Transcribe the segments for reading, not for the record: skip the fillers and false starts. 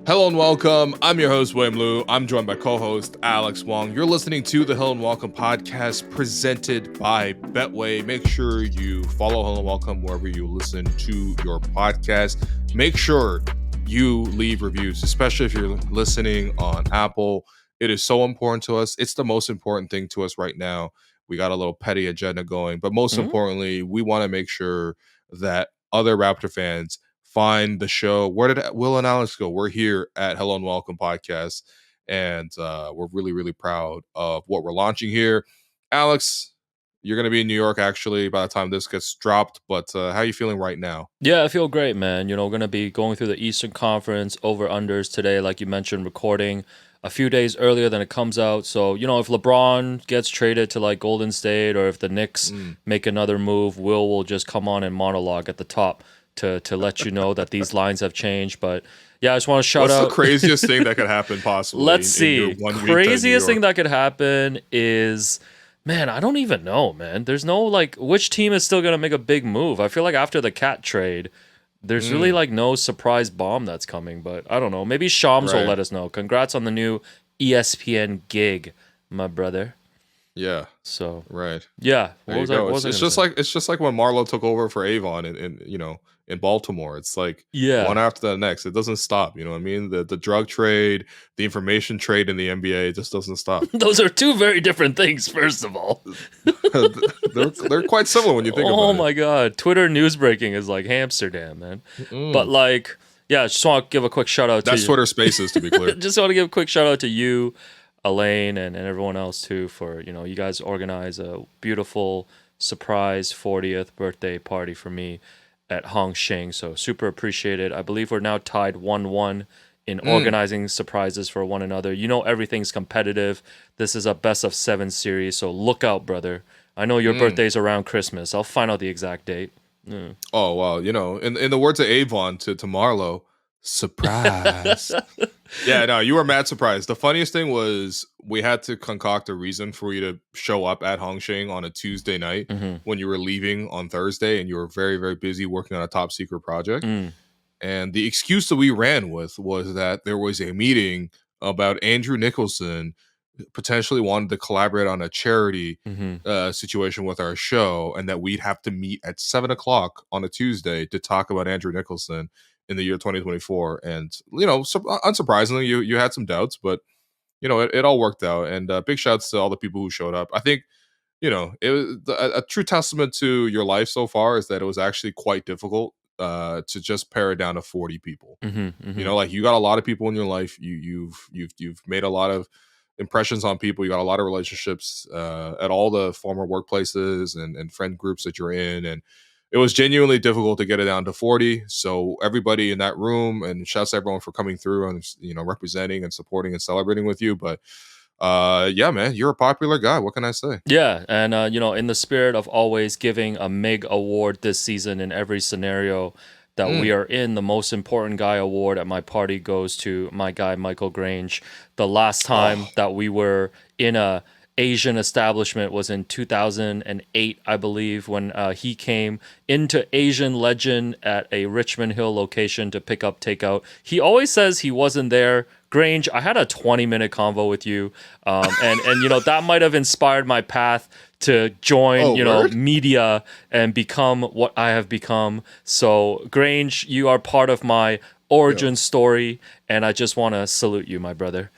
Hello and welcome. I'm your host, William Liu. I'm joined by co-host Alex Wong. You're listening to the Hello and Welcome podcast presented by Betway. Make sure you follow Hello and Welcome wherever you listen to your podcast. Make sure you leave reviews, especially if you're listening on Apple. It is so important to us. It's the most important thing to us right now. We got a little petty agenda going, but most importantly, we want to make sure that other Raptor fans find the show. Where did Will and Alex go? We're here at Hello and Welcome podcast, and we're really, really proud of what we're launching here. Alex, you're going to be in New York actually by the time this gets dropped, but how are you feeling right now? Yeah, I feel great, man. You know, we're going to be going through the Eastern Conference over-unders today, like you mentioned, recording a few days earlier than it comes out. So, you know, if LeBron gets traded to like Golden State or if the Knicks make another move, will just come on and monologue at the top to let you know that these lines have changed. But yeah, I just want to shout out. What's the craziest thing that could happen possibly? Let's see. Craziest thing that could happen is, man, I don't even know, man. There's no like which team is still gonna make a big move. I feel like after the Cat trade, there's really like no surprise bomb that's coming. But I don't know. Maybe Shams will let us know. Congrats on the new ESPN gig, my brother. Yeah. So right. Yeah. It's just like when Marlo took over for Avon and you know, in Baltimore. It's like one after the next. It doesn't stop. You know what I mean? The drug trade, the information trade in the NBA just doesn't stop. Those are two very different things, first of all. they're quite similar when you think about it. Oh my God. Twitter news breaking is like Amsterdam, man. But like, yeah, just want to give a quick shout out to That's Twitter Spaces, to be clear. Just want to give a quick shout out to you, Elaine, and everyone else too for, you know, you guys organize a beautiful surprise 40th birthday party for me at Hong Shing. So super appreciated. I believe we're now tied 1-1 in organizing surprises for one another. You know, everything's competitive. This is a best of 7 series. So look out, brother. I know your birthday's around Christmas. I'll find out the exact date. Oh, well, you know, in the words of Avon to Marlo, surprise. Yeah, no, you were mad surprised. The funniest thing was we had to concoct a reason for you to show up at Hongqing on a Tuesday night when you were leaving on Thursday and you were very, very busy working on a top secret project. And the excuse that we ran with was that there was a meeting about Andrew Nicholson potentially wanted to collaborate on a charity situation with our show, and that we'd have to meet at 7:00 on a Tuesday to talk about Andrew Nicholson in the year 2024. And, you know, unsurprisingly, you had some doubts, but, you know, it all worked out. And big shouts to all the people who showed up. I think, you know, it was a true testament to your life so far is that it was actually quite difficult to just pare it down to 40 people. You know, like you got a lot of people in your life. You've made a lot of impressions on people. You got a lot of relationships at all the former workplaces and friend groups that you're in. And it was genuinely difficult to get it down to 40. So everybody in that room, and shouts to everyone for coming through and, you know, representing and supporting and celebrating with you. But yeah, man, you're a popular guy. What can I say? Yeah. And, you know, in the spirit of always giving a MIG award this season in every scenario that we are in, the most important guy award at my party goes to my guy, Michael Grange. The last time that we were in a Asian establishment was in 2008, I believe, when he came into Asian Legend at a Richmond Hill location to pick up takeout. He always says he wasn't there. Grange, I had a 20-minute convo with you, and you know, that might have inspired my path to join, media and become what I have become. So, Grange, you are part of my origin story, and I just want to salute you, my brother.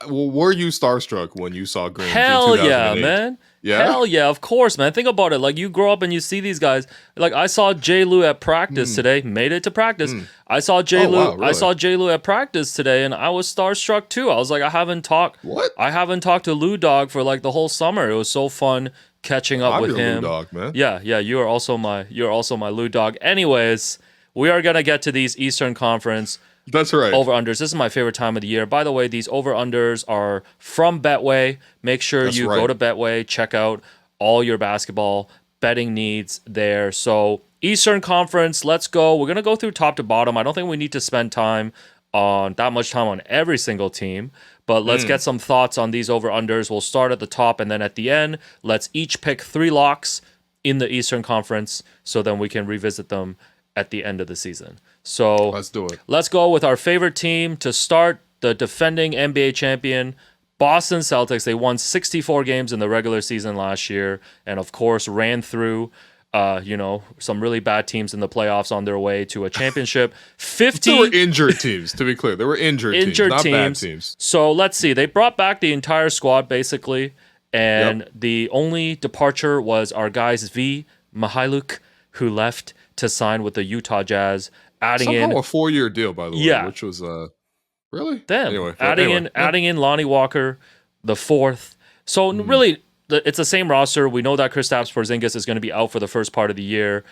Well, were you starstruck when you saw Grange? Hell yeah, man. Yeah? Hell yeah, of course, man. Think about it. Like, you grow up and you see these guys. Like, I saw J. Lou at practice today. Made it to practice. I saw J. Lou. Wow, really? I saw J. Lou at practice today, and I was starstruck too. I was like, I haven't talked to Lou Dog for like the whole summer. It was so fun catching up with him. Lou Dog, man. Yeah. You're also my Lou Dog. Anyways, we are gonna get to these Eastern Conference. That's right. Over-unders. This is my favorite time of the year. By the way, these over-unders are from Betway. Make sure go to Betway, check out all your basketball betting needs there. So, Eastern Conference, let's go. We're going to go through top to bottom. I don't think we need to spend that much time on every single team, but let's get some thoughts on these over-unders. We'll start at the top, and then at the end, let's each pick 3 locks in the Eastern Conference, so then we can revisit them at the end of the season. So Let's do it. let's go with our favorite team to start, the defending NBA champion, Boston Celtics. They won 64 games in the regular season last year, and of course ran through some really bad teams in the playoffs on their way to a championship. There were 50 injured teams, to be clear. There were injured teams, not bad teams. So let's see. They brought back the entire squad basically, and the only departure was our guys V. Mihailuk, who left to sign with the Utah Jazz, adding Somehow in a 4-year deal, by the way, which was really them, anyway. adding in Lonnie Walker, the fourth. So really, it's the same roster. We know that Kristaps Porzingis is going to be out for the first part of the year.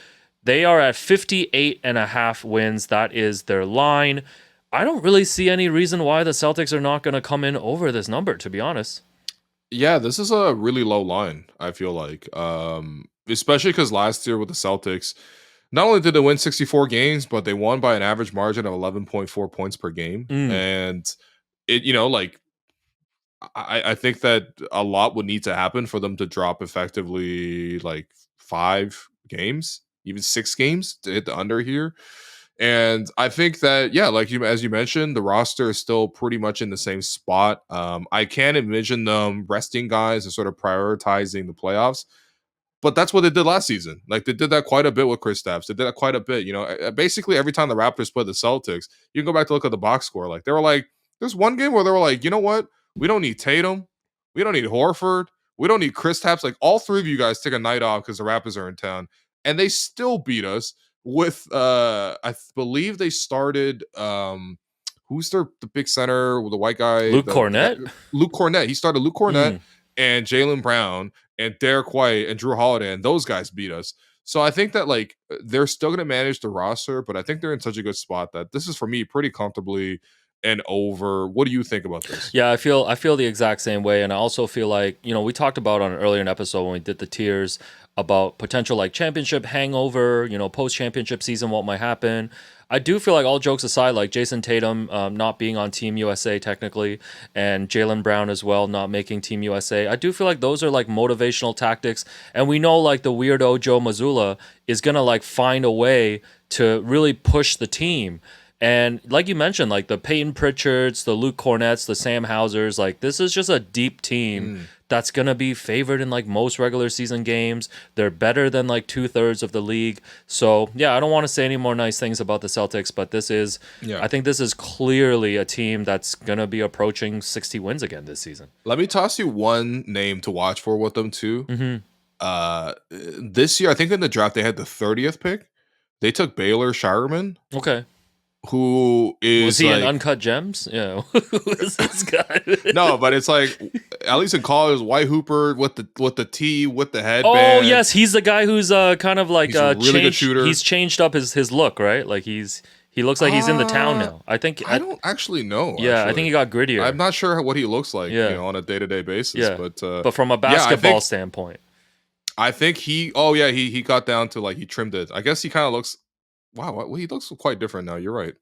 They are at 58.5 wins. That is their line. I don't really see any reason why the Celtics are not going to come in over this number, to be honest. Yeah, this is a really low line, I feel like. Especially because last year with the Celtics, not only did they win 64 games, but they won by an average margin of 11.4 points per game. And it, I think that a lot would need to happen for them to drop effectively like 5 games, even 6 games to hit the under here. And I think that, yeah, as you mentioned, the roster is still pretty much in the same spot. I can't envision them resting guys and sort of prioritizing the playoffs. But that's what they did last season. Like, they did that quite a bit with Kristaps. They did that quite a bit. Basically every time the Raptors played the Celtics, you can go back to look at the box score. Like, they were like, there's one game where they were like, you know what? We don't need Tatum. We don't need Horford. We don't need Kristaps. Like, all 3 of you guys take a night off because the Raptors are in town. And they still beat us with, I believe they started, who's the big center, the white guy? Luke Cornett? Luke Cornett. He started Luke Cornett and Jaylen Brown and Derek White and Drew Holiday, and those guys beat us. So I think that they're still going to manage the roster, but I think they're in such a good spot that this is for me pretty comfortably and over. What do you think about this? Yeah, I feel the exact same way, and I also feel like we talked about on an earlier episode when we did the tiers about potential like championship hangover, post championship season, what might happen. I do feel like, all jokes aside, like Jason Tatum not being on Team USA technically, and Jaylen Brown as well not making Team USA, I do feel like those are like motivational tactics, and we know like the weirdo Joe Mazzulla is gonna like find a way to really push the team. And like you mentioned, like the Peyton Pritchards, the Luke Cornett's, the Sam Hausers, like this is just a deep team that's going to be favored in like most regular season games. They're better than like 2/3 of the league. So yeah, I don't want to say any more nice things about the Celtics, but I think this is clearly a team that's going to be approaching 60 wins again this season. Let me toss you one name to watch for with them too. This year, I think in the draft, they had the 30th pick. They took Baylor Shireman. Okay. Who is was he in Uncut Gems? Yeah, who is this guy? No, but it's like, at least in college, white hooper with the tee with the headband. Oh yes, he's the guy who's kind of like he's a really good shooter. He's changed up his look, right? Like he looks like he's in the town now. I don't actually know. Yeah, I think he got grittier. I'm not sure what he looks like, on a day-to-day basis. Yeah, but from a basketball standpoint, I think he got down to like, he trimmed it. I guess he kind of looks. Wow, he looks quite different now. You're right.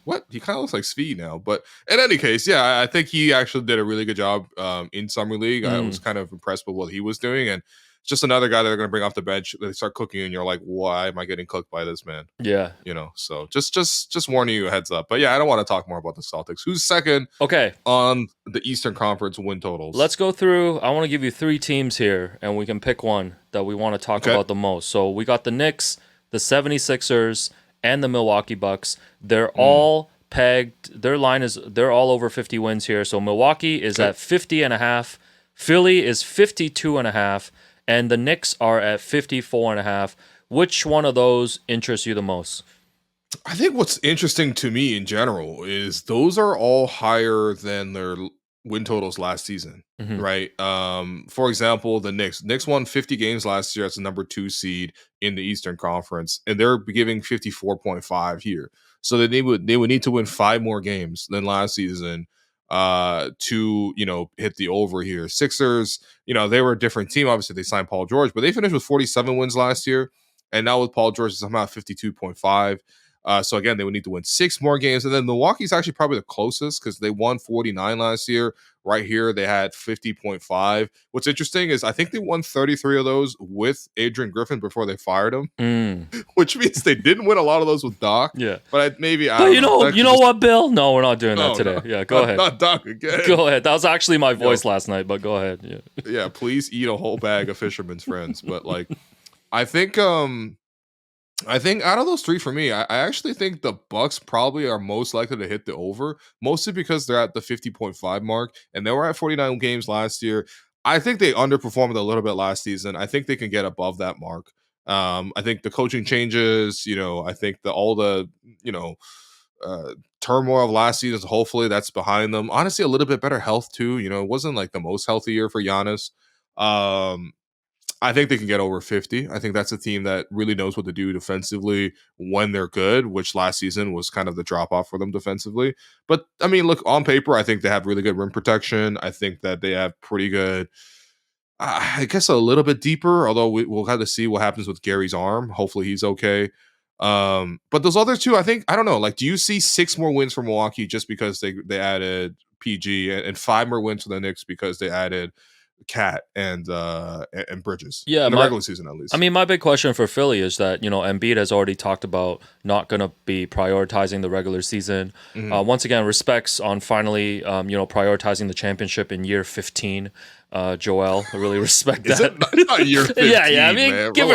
What? He kind of looks like Svi now. But in any case, yeah, I think he actually did a really good job in Summer League. I was kind of impressed with what he was doing. And just another guy that they're going to bring off the bench. They start cooking, and you're like, why am I getting cooked by this man? Yeah. So just warning you a heads up. But yeah, I don't want to talk more about the Celtics. Who's second on the Eastern Conference win totals? Let's go through. I want to give you 3 teams here, and we can pick one that we want to talk about the most. So we got the Knicks, the 76ers, and the Milwaukee Bucks. They're all pegged. They're all over 50 wins here. So Milwaukee is at 50.5. Philly is 52.5. And the Knicks are at 54.5. Which one of those interests you the most? I think what's interesting to me in general is those are all higher than their win totals last season, right? For example, the Knicks won 50 games last year as the number 2 seed in the Eastern Conference, and they're giving 54.5 here. So that they would need to win 5 more games than last season to hit the over here. Sixers, they were a different team. Obviously, they signed Paul George, but they finished with 47 wins last year, and now with Paul George, it's somehow 52.5. So again, they would need to win 6 more games. And then Milwaukee's actually probably the closest because they won 49 last year. Right here, they had 50.5. What's interesting is I think they won 33 of those with Adrian Griffin before they fired him, which means they didn't win a lot of those with Doc. Yeah. But I But don't know. You know what, Bill? No, we're not doing that today. No, Yeah, go ahead. Not Doc again. Go ahead. That was actually my voice last night, but go ahead. Yeah. Yeah, please eat a whole bag of Fisherman's Friends. But like, I think out of those 3 for me, I actually think the Bucks probably are most likely to hit the over, mostly because they're at the 50.5 mark and they were at 49 games last year. I think they underperformed a little bit last season. I think they can get above that mark. I think the coaching changes, I think all the, turmoil of last season, hopefully that's behind them. Honestly, a little bit better health too. It wasn't like the most healthy year for Giannis. I think they can get over 50. I think that's a team that really knows what to do defensively when they're good, which last season was kind of the drop off for them defensively. But I mean, look, on paper, I think they have really good rim protection. I think that they have pretty good, I guess a little bit deeper, although we'll have to see what happens with Gary's arm. Hopefully he's okay. But those other 2, I don't know. Like, do you see 6 more wins for Milwaukee just because they added PG and 5 more wins for the Knicks because they added Cat and Bridges? Yeah, in the regular season at least. I mean, my big question for Philly is that Embiid has already talked about not going to be prioritizing the regular season. Once again, respects on finally prioritizing the championship in year 15. Joel, I really respect that. It's not year 15, yeah. I mean, man. give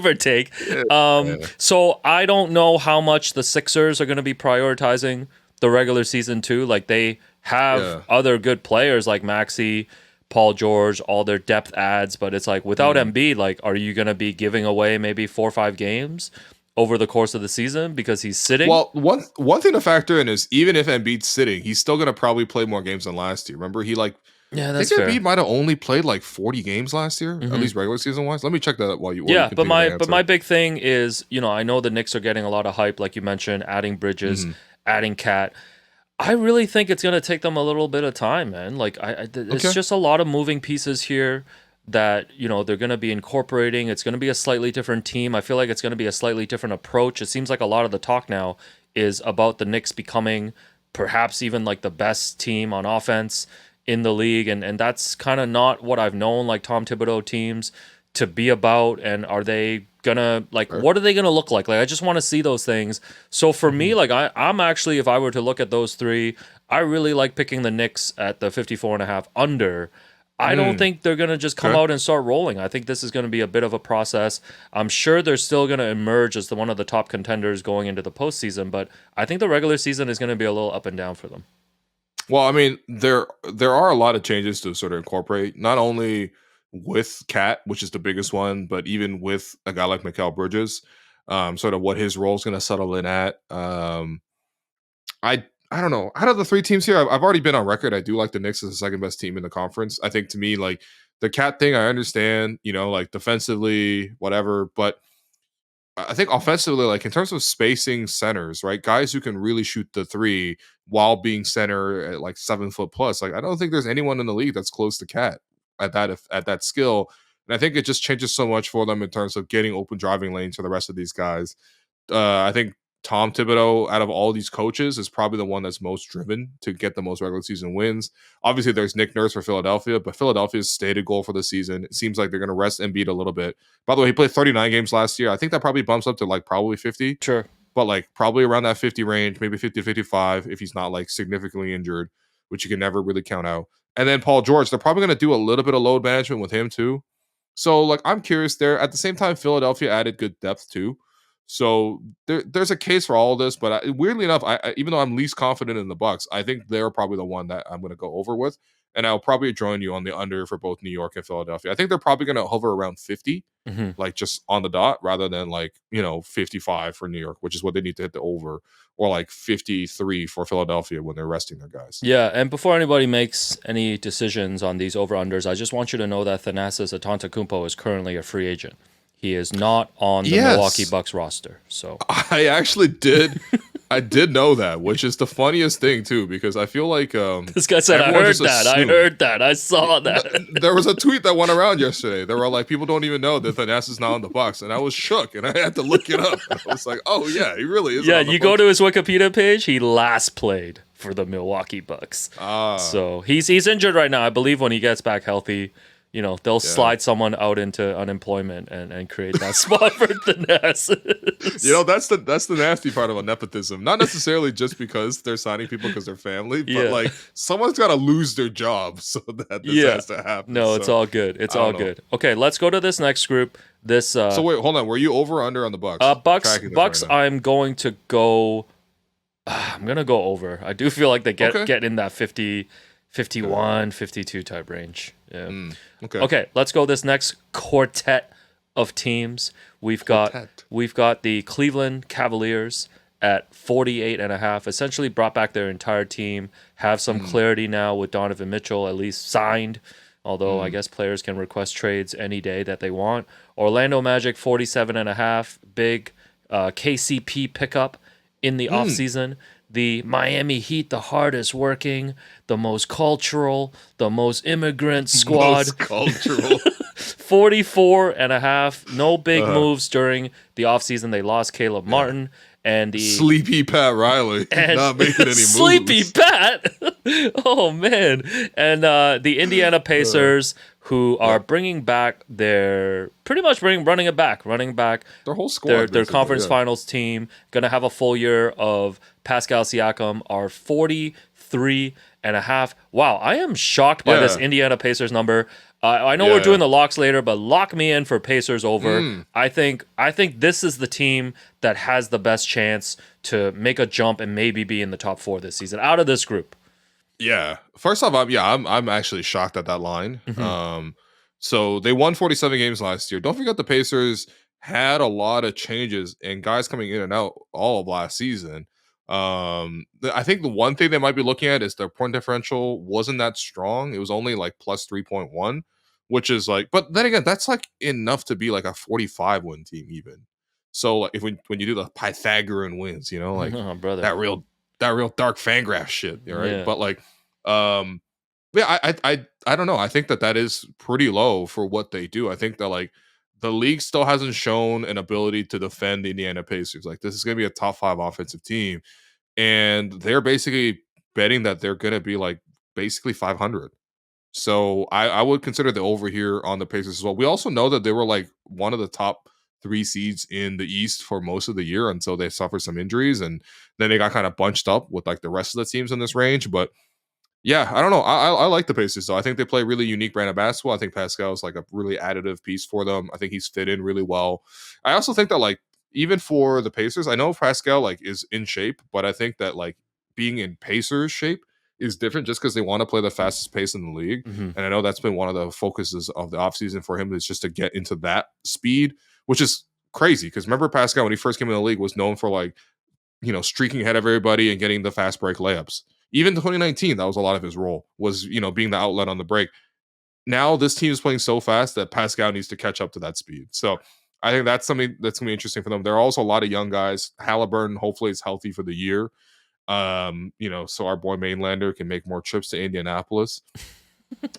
or take. Yeah. So I don't know how much the Sixers are going to be prioritizing the regular season too. Like, they have other good players like Maxey, Paul George, all their depth adds, but it's like without Embiid, like, are you going to be giving away maybe 4 or 5 games over the course of the season because he's sitting? Well, one thing to factor in is even if Embiid's sitting, he's still going to probably play more games than last year. Remember, that's I think fair. Embiid might have only played like 40 games last year, at least regular season wise. Let me check that up while you. But my big thing is, I know the Knicks are getting a lot of hype, like you mentioned, adding Bridges, adding Cat. I really think it's going to take them a little bit of time, man. Like, it's just a lot of moving pieces here that, they're going to be incorporating. It's going to be a slightly different team. I feel like it's going to be a slightly different approach. It seems like a lot of the talk now is about the Knicks becoming perhaps even like the best team on offense in the league. And that's kind of not what I've known, like, Tom Thibodeau teams to be about. And are they gonna, like, what are they gonna look like? I just want to see those things. So for me, like, I'm actually, if I were to look at those 3, I really like picking the Knicks at the 54.5 under. I don't think they're gonna just come out and start rolling. I think this is gonna be a bit of a process. I'm sure they're still gonna emerge as one of the top contenders going into the postseason, but I think the regular season is gonna be a little up and down for them. Well, I mean, there are a lot of changes to sort of incorporate, not only with Cat, which is the biggest one, but even with a guy like Mikal Bridges, sort of what his role is going to settle in at. I don't know. Out of the 3 teams here, I've already been on record. I do like the Knicks as the second best team in the conference. I think, to me, like, the Cat thing, I understand, like, defensively, whatever, but I think offensively, like, in terms of spacing centers, right? Guys who can really shoot the 3 while being center at like 7 foot plus. Like, I don't think there's anyone in the league that's close to Cat at that skill. And I think it just changes so much for them in terms of getting open driving lanes for the rest of these guys. I think Tom Thibodeau, out of all these coaches, is probably the one that's most driven to get the most regular season wins. Obviously, there's Nick Nurse for Philadelphia, but Philadelphia's stated goal for the season, it seems like they're going to rest Embiid a little bit. By the way, he played 39 games last year. I think that probably bumps up to like probably 50. Sure. But like probably around that 50 range, maybe 50 to 55 if he's not like significantly injured, which you can never really count out. And then Paul George, they're probably going to do a little bit of load management with him too. So, like, I'm curious there. At the same time, Philadelphia added good depth too. So there's a case for all of this, but weirdly enough, I even though I'm least confident in the Bucks, I think they're probably the one that I'm going to go over with, and I'll probably join you on the under for both New York and Philadelphia. I think they're probably going to hover around 50, like just on the dot, rather than like 55 for New York, which is what they need to hit the over, or like 53 for Philadelphia when they're resting their guys. Yeah, and before anybody makes any decisions on these over-unders, I just want you to know that Thanasis Antetokounmpo is currently a free agent. He is not on the Milwaukee Bucks roster. So I actually did. I did know that, which is the funniest thing too, because I feel like This guy said, "I everyone heard just that. I assumed. heard that. I saw that." There was a tweet that went around yesterday. There were like, people don't even know that Thanasis is not on the Bucks, and I was shook, and I had to look it up. And I was like, oh yeah, he really isn't Yeah, on the you go Bucks. to his Wikipedia page. He last played for the Milwaukee Bucks. Ah, So he's injured right now. I believe when he gets back healthy, they'll yeah. slide someone out into unemployment and create that spot for Thanasis. That's the nasty part about nepotism. Not necessarily just because they're signing people because they're family, but Yeah. like someone's got to lose their job so that this Yeah. has to happen. No, it's So all good. It's I all don't know. good. Okay, let's go to this next group. This So wait, hold on. Were you over or under on the Bucks? I'm Bucks tracking this right Bucks now. I'm going to go I'm going to go over. I do feel like they Okay. get in that 50 51, 52 type range. Yeah. Okay. Okay, let's go this next quartet of teams. Quartet. We've got the Cleveland Cavaliers at 48 and a half. Essentially brought back their entire team, have some clarity now with Donovan Mitchell at least signed, although I guess players can request trades any day that they want. Orlando Magic 47 and a half, big KCP pickup in the offseason. The Miami Heat, the hardest working, the most cultural, the most immigrant squad. Most cultural. 44 and a half. No big moves during the offseason. They lost Caleb Martin and the Sleepy Pat Riley. and Not making any moves. Sleepy Pat. Oh man. And the Indiana Pacers who are bringing back running it back. Their whole squad. Their basically, conference yeah. finals team going to have a full year of Pascal Siakam are 43 and a half. Wow, I am shocked by this Yeah. Indiana Pacers number. I know we're Yeah. doing the locks later, but lock me in for Pacers over. I think this is the team that has the best chance to make a jump and maybe be in the top 4 this season out of this group. Yeah. First off, I'm actually shocked at that line. Mm-hmm. So they won 47 games last year. Don't forget the Pacers had a lot of changes and guys coming in and out all of last season. I think the one thing they might be looking at is their point differential wasn't that strong. It was only like plus 3.1, which is like, but then again, that's like enough to be like a 45 win team even. So like if when you do the Pythagorean wins, like Oh, brother. that real dark Fangraph shit, right? Yeah. But like, um, yeah, I don't know. I think that is pretty low for what they do. I think that like the league still hasn't shown an ability to defend the Indiana Pacers. Like this is going to be a top 5 offensive team, and they're basically betting that they're going to be like basically 500. So I would consider the over here on the Pacers as well. We also know that they were like one of the top 3 seeds in the East for most of the year until they suffered some injuries, and then they got kind of bunched up with like the rest of the teams in this range. But yeah, I don't know. I like the Pacers though. I think they play a really unique brand of basketball. I think Pascal is like a really additive piece for them. I think he's fit in really well. I also think that like even for the Pacers, I know Pascal like is in shape, but I think that like being in Pacers shape is different just because they want to play the fastest pace in the league. Mm-hmm. And I know that's been one of the focuses of the offseason for him is just to get into that speed, which is crazy. Because remember Pascal when he first came in the league was known for like streaking ahead of everybody and getting the fast break layups. Even 2019, that was a lot of his role was, being the outlet on the break. Now this team is playing so fast that Pascal needs to catch up to that speed. So I think that's something that's going to be interesting for them. There are also a lot of young guys. Halliburton hopefully is healthy for the year. So our boy Mainlander can make more trips to Indianapolis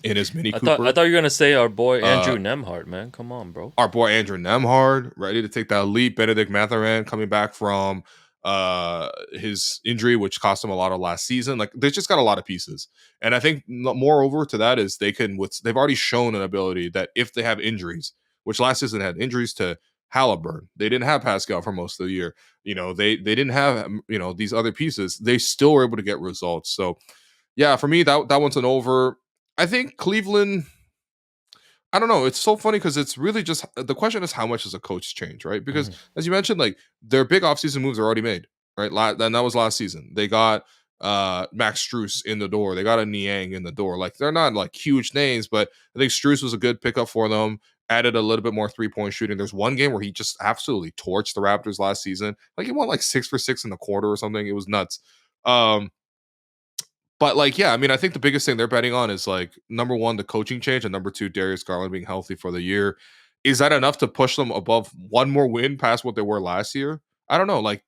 in his Mini Cooper. I thought you were gonna say our boy Andrew Nemhart, man. Come on, bro. Our boy Andrew Nemhard ready to take that leap. Benedict Mathurin coming back from his injury, which cost him a lot of last season. Like they've just got a lot of pieces, and I think moreover to that is they've already shown an ability that if they have injuries, which last season had injuries to Halliburton, they didn't have Pascal for most of the year. They didn't have these other pieces. They still were able to get results. So yeah, for me that one's an over. I think Cleveland. I don't know. It's so funny because it's really just the question is how much does a coach change, right? Because Mhm. as you mentioned, like their big offseason moves are already made, right? And that was last season. They got Max Strus in the door. They got a Niang in the door. Like they're not like huge names, but I think Strus was a good pickup for them. Added a little bit more 3-point shooting. There's one game where he just absolutely torched the Raptors last season. Like he went like 6 for 6 in the quarter or something. It was nuts. Um, but like, yeah, I mean, I think the biggest thing they're betting on is like number one, the coaching change, and number two, Darius Garland being healthy for the year. Is that enough to push them above one more win past what they were last year? I don't know. Like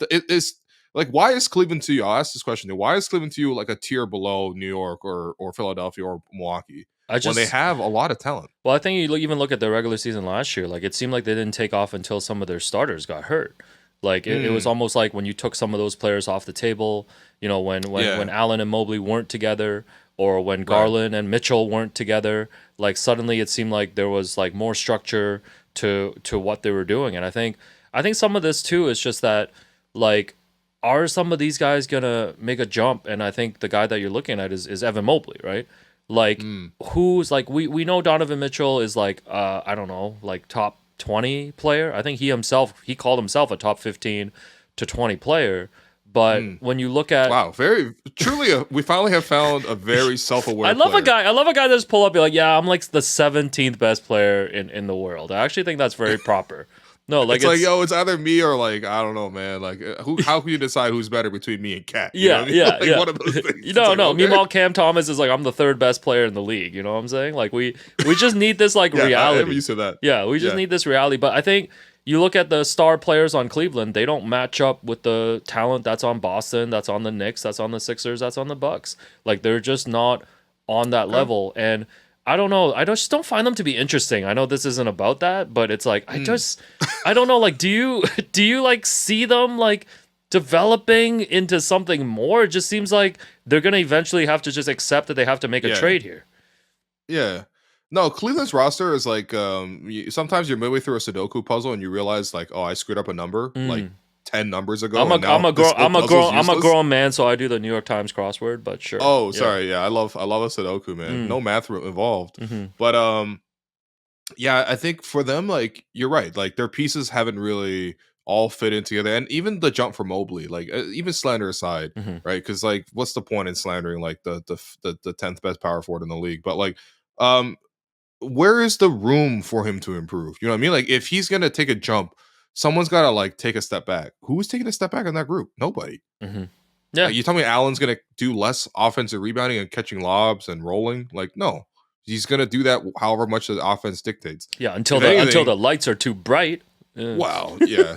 like why is Cleveland to you? I'll ask this question. Why is Cleveland to you like a tier below New York or Philadelphia or Milwaukee I when they just have a lot of talent? Well, I think even look at the regular season last year. Like it seemed like they didn't take off until some of their starters got hurt. Like it was Mm, almost like when you took some of those players off the table. You know, when yeah, Allen and Mobley weren't together, or when right. Garland and Mitchell weren't together. Like suddenly it seemed like there was like more structure to what they were doing. And I think some of this too is just that like are some of these guys gonna make a jump? And I think the guy that you're looking at is Evan Mobley, right? Like Mm, who's like we know Donovan Mitchell is like I don't know, like top 20 player. I think he called himself a top 15 to 20 player. But mm. when you look at Wow, very truly, we finally have found a very self-aware player. I love a guy that's pull up be like, yeah, I'm like the 17th best player in the world. I actually think that's very proper. No, like It's like, yo, it's either me or like I don't know, man. Like, who? How can you decide who's better between me and Cat? You know yeah, what I mean? yeah, Like yeah. one of those things. You It's know, like, no. okay, Meanwhile, Cam Thomas is like, I'm the third best player in the league. You know what I'm saying? Like we just need this like yeah, I am reality. used to that. Yeah, we just Yeah, need this reality. But I think you look at the star players on Cleveland, they don't match up with the talent that's on Boston, that's on the Knicks, that's on the Sixers, that's on the Bucks. Like they're just not on that okay. level. And I don't know. I just don't find them to be interesting. I know this isn't about that, but it's like Mm. I don't know. Like, do you do you like see them like developing into something more? It just seems like they're gonna eventually have to just accept that they have to make a Yeah, trade here. yeah. No, Cleveland's roster is like sometimes you're midway through a Sudoku puzzle and you realize like, oh, I screwed up a number like Mm. 10 numbers ago, and now I'm a this grown whole puzzle's I'm a useless. grown man, so I do the New York Times crossword. But sure, Oh, yeah. sorry. Yeah, I love a Sudoku, man. Mm. No math involved, Hmm. but yeah, I think for them, like you're right. Like their pieces haven't really all fit in together, and even the jump for Mobley, like even slander aside, Hmm. right? Because like, what's the point in slandering like the 10th best power forward in the league? But like, um, where is the room for him to improve? You know what I mean? Like if he's gonna take a jump, someone's gotta like take a step back. Who's taking a step back in that group? Nobody. Hmm. Yeah, Like you tell me Allen's gonna do less offensive rebounding and catching lobs and rolling? Like, no. He's gonna do that however much the offense dictates. yeah. If Until anything, the lights are too bright. Yeah. wow, yeah,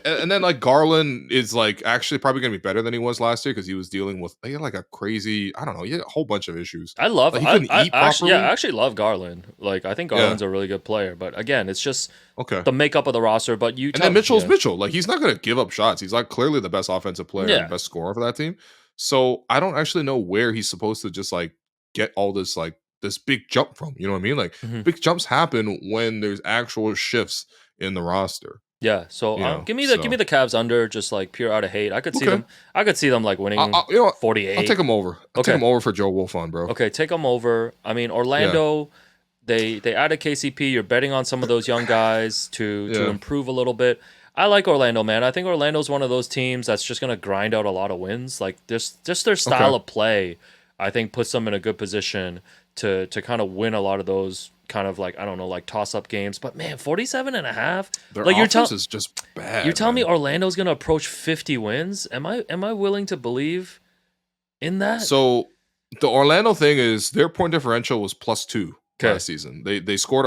and then like Garland is like actually probably gonna be better than he was last year because he was dealing with he had like a crazy, I don't know, he had a whole bunch of issues. Like he couldn't eat I properly. actually love Garland. Like I think Yeah, Garland's a really good player, but again, it's just okay. the makeup of the roster. But And then Mitchell's yeah, Mitchell. Like he's not gonna give up shots. He's like clearly the best offensive player and yeah. best scorer for that team. So I don't actually know where he's supposed to just like get all this like this big jump from. You know what I mean? Like Hmm. big jumps happen when there's actual shifts in the roster. Yeah, so You know, give me so the Cavs under just like pure out of hate. okay. I could see them like winning You know what? I'll take 48. him over. I'll take Okay. him over for Joe Wolfon, bro. Okay, take them over. I mean, Yeah. Orlando, they added KCP. You're betting on some of those young guys to Yeah. improve a little bit. I like Orlando, man. I think Orlando's one of those teams that's just gonna grind out a lot of wins. Like this, just their style Okay. of play, I think puts them in a good position to kind of win a lot of those kind of like I don't know like toss up games. But man, 47 and a half. Their Like offense is just you're bad, telling me man. Orlando's gonna approach 50 wins? Am I willing to believe in that? So the Orlando thing is their point differential was +2 Okay. last season. They scored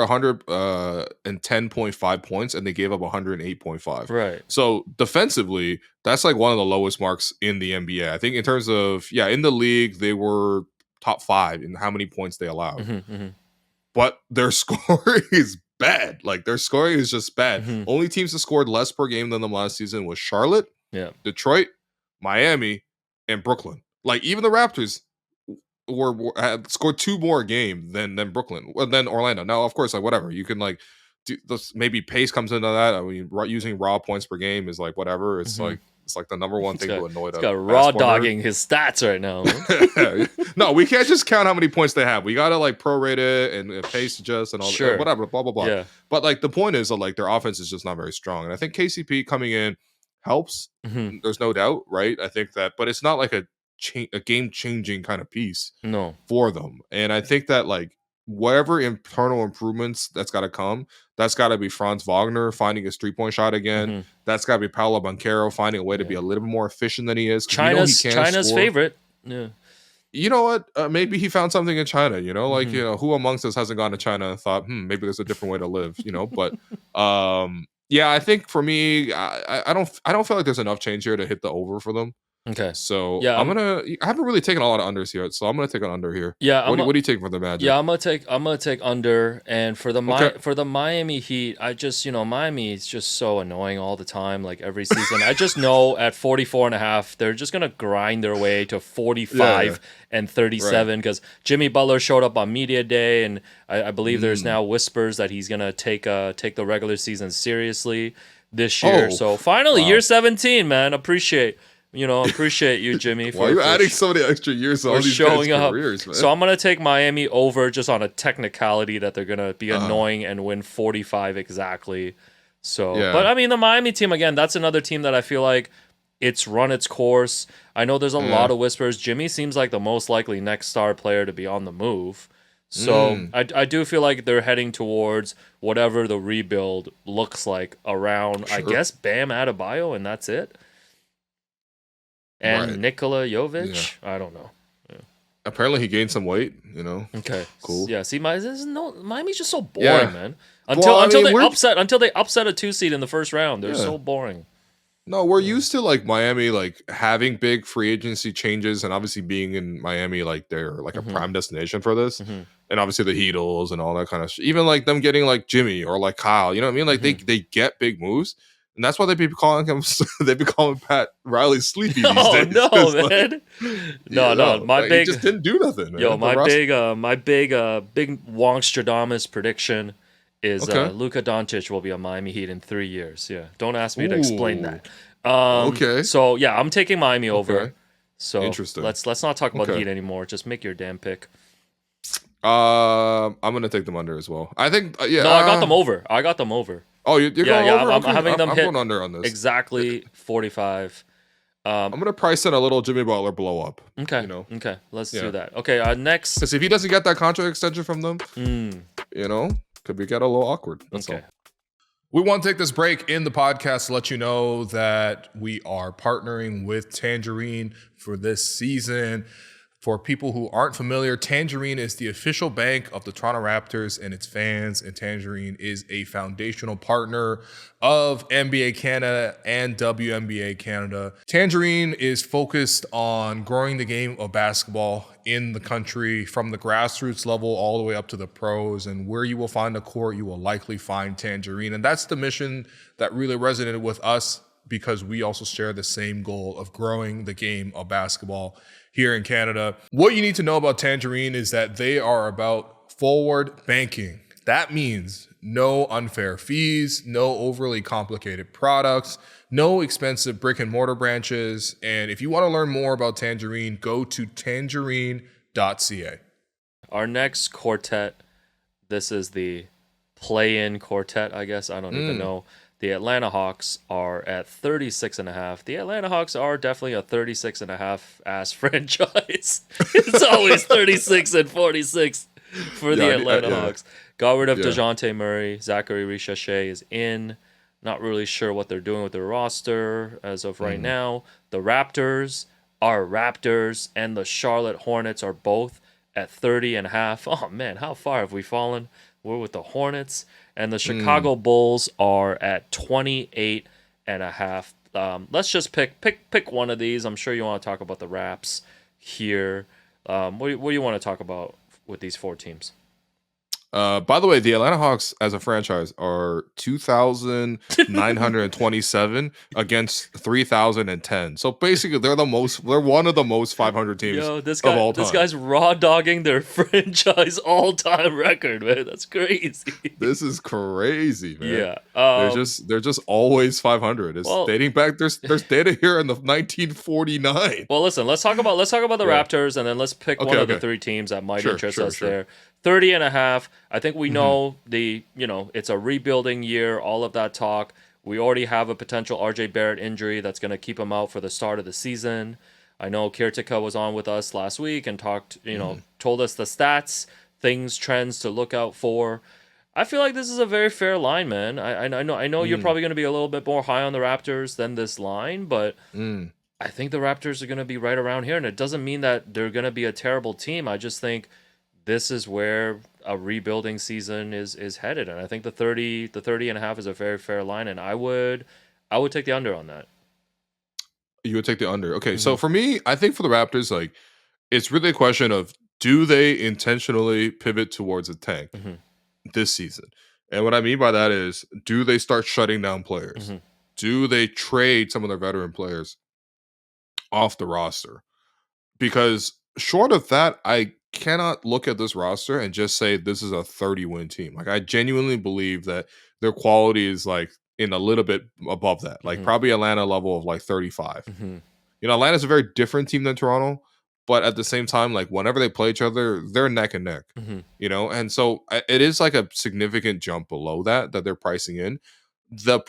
110.5 points and they gave up 108.5. Right. So defensively, that's like one of the lowest marks in the NBA. I think in terms of in the league they were top 5 in how many points they allowed. Hmm. Hmm. But their scoring is bad. Like their scoring is just bad. Hmm. Only teams that scored less per game than them last season was Charlotte, Yeah. Detroit, Miami, and Brooklyn. Like even the Raptors had scored 2 more a game than Brooklyn, than Orlando. Now, of course, like whatever you can like do. This, maybe pace comes into that. I mean, using raw points per game is like whatever. Hmm. It's like the number one It's thing to annoy it's the got raw basketball nerd. dogging his stats right now. No, we can't just count how many points they have. We gotta like prorate it and pace adjust and all Sure. whatever, blah blah blah. Yeah. But like the point is that like their offense is just not very strong, and I think KCP coming in helps. Hmm. There's no doubt, right? I think that, but it's not like a game changing kind of piece No. for them, and I think that like whatever internal improvements that's got to be Franz Wagner finding his 3-point shot again. Hmm. That's got to be Paolo Banchero finding a way to Yeah. be a little bit more efficient than he is. 'Cause we know he can China's score. favorite. Yeah. You know what? Maybe he found something in China. You know, like Hmm. who amongst us hasn't gone to China and thought, maybe there's a different way to live. But Yeah, I think for me, I don't feel like there's enough change here to hit the over for them. Okay. So Yeah, I haven't really taken a lot of unders here, so I'm gonna take an under here. yeah, What do you take for the Magic? yeah, I'm gonna take under, and Okay. for the Miami Heat, I just Miami is just so annoying all the time, like every season. I just know at 44.5, they're just gonna grind their way to Yeah. 45 and Right. 37 because Jimmy Butler showed up on media day, and I believe there's Mm. now whispers that he's gonna take the regular season seriously this year. Oh, So finally, year wow. 17, man. Appreciate you, Jimmy, Why are you for adding so many extra years to for all these guys' showing up. careers, man? So I'm gonna take Miami over just on a technicality that they're gonna be Uh-huh. annoying and win 45 exactly. So, but Yeah. I mean, the Miami team again, that's another team that I feel like it's run its course. I know there's a Yeah. lot of whispers. Jimmy seems like the most likely next star player to be on the move. So Mm. I do feel like they're heading towards whatever the rebuild looks like around, I Sure. guess, Bam Adebayo, and that's it. Right. And Nikola Yeah. Jovic. I don't know. Apparently he gained some weight, Okay. Cool. Yeah. See, Miami's just so Yeah. boring, man. Well, I Until mean, they we're upset a 2 seed in the first round. They're yeah. so boring. No, we're Yeah. used to like Miami like having big free agency changes and obviously being in Miami like they're like a Mhm. prime destination for this. Mhm. And obviously the Heatles and all that kind of shit. Even like them getting like Jimmy or like Kyle, you know what I mean? Like they Mhm. they get big moves. And that's why they be calling him they be calling Pat Riley sleepy these Oh days. no, Because like man. you No. know, like, he just didn't do nothing, Yo, man. The rest my big Wongstradamus prediction is okay. Luka Doncic will be a Miami Heat in 3 years. Yeah. Don't ask me to explain Ooh. that. Okay. So yeah, I'm taking Miami over. Okay. So Interesting. let's not talk about the Okay. Heat anymore. Just make your damn pick. I'm gonna take them under as well. I think yeah. No, I got them over. I got them over. Oh, you're Yeah, going yeah. over? I'm Okay, having them I'm hit going under on this. exactly 45. I'm gonna price in a little Jimmy Butler blow up. Okay. You know, Okay. Let's do yeah. that. Okay. Next. Because if he doesn't get that contract extension from them, Mm, you know, could be get a little awkward. That's okay. all. We want to take this break in the podcast to let you know that we are partnering with Tangerine for this season. For people who aren't familiar, Tangerine is the official bank of the Toronto Raptors and its fans, and Tangerine is a foundational partner of NBA Canada and WNBA Canada. Tangerine is focused on growing the game of basketball in the country from the grassroots level all the way up to the pros, and where you will find a court, you will likely find Tangerine. And that's the mission that really resonated with us because we also share the same goal of growing the game of basketball here in Canada. What you need to know about Tangerine is that they are about forward banking. That means no unfair fees, no overly complicated products, no expensive brick and mortar branches. And if you want to learn more about Tangerine, go to tangerine.ca. Our next quartet. This is the play-in quartet, I guess. I don't even know. The Atlanta Hawks are at 36.5. The Atlanta Hawks are definitely a 36.5 ass franchise. It's always 36 and 46 for the Atlanta Yeah, Hawks. Got rid of yeah. DeJounte Murray. Zachary Richechet is in. Not really sure what they're doing with their roster as of right now. The Raptors are Raptors, and the Charlotte Hornets are both at 30.5. Oh man, how far have we fallen? We're with the Hornets, and the Chicago Bulls are at 28.5. Let's just pick one of these. I'm sure you want to talk about the Raps here. What do you want to talk about with these four teams? By the way, the Atlanta Hawks as a franchise are 2,927 against 3,010. So basically, they're one of the most 500 teams Yo, of all this time. guy's raw dogging their franchise all-time record, man. That's crazy. This is crazy, man. Yeah. They're just always 500. It's Well, dating back. There's data here in the 1949. Well, listen, let's talk about the Yeah. Raptors, and then let's pick one of the three teams that might interest us Sure. there. 30.5. I think we know it's a rebuilding year, all of that talk. We already have a potential RJ Barrett injury that's going to keep him out for the start of the season. I know Kirtika was on with us last week and talked, told us the stats, things, trends to look out for. I feel like this is a very fair line, man. I know you're probably going to be a little bit more high on the Raptors than this line, but I think the Raptors are going to be right around here, and it doesn't mean that they're going to be a terrible team. I just think this is where a rebuilding season is headed, and I think the 30 and a half is a very fair line, and I would take the under on that. You would take the under. Okay, Hmm. so for me, I think for the Raptors, like it's really a question of do they intentionally pivot towards a tank Hmm. this season? And what I mean by that is, do they start shutting down players? Hmm. Do they trade some of their veteran players off the roster? Because short of that, I cannot look at this roster and just say this is a 30-win team. Like I genuinely believe that their quality is like in a little bit above that. Like Hmm. probably Atlanta level of like 35. Hmm. You know, Atlanta's a very different team than Toronto, but at the same time, like whenever they play each other, they're neck and neck. Hmm. You know, and so it is like a significant jump below that they're pricing in.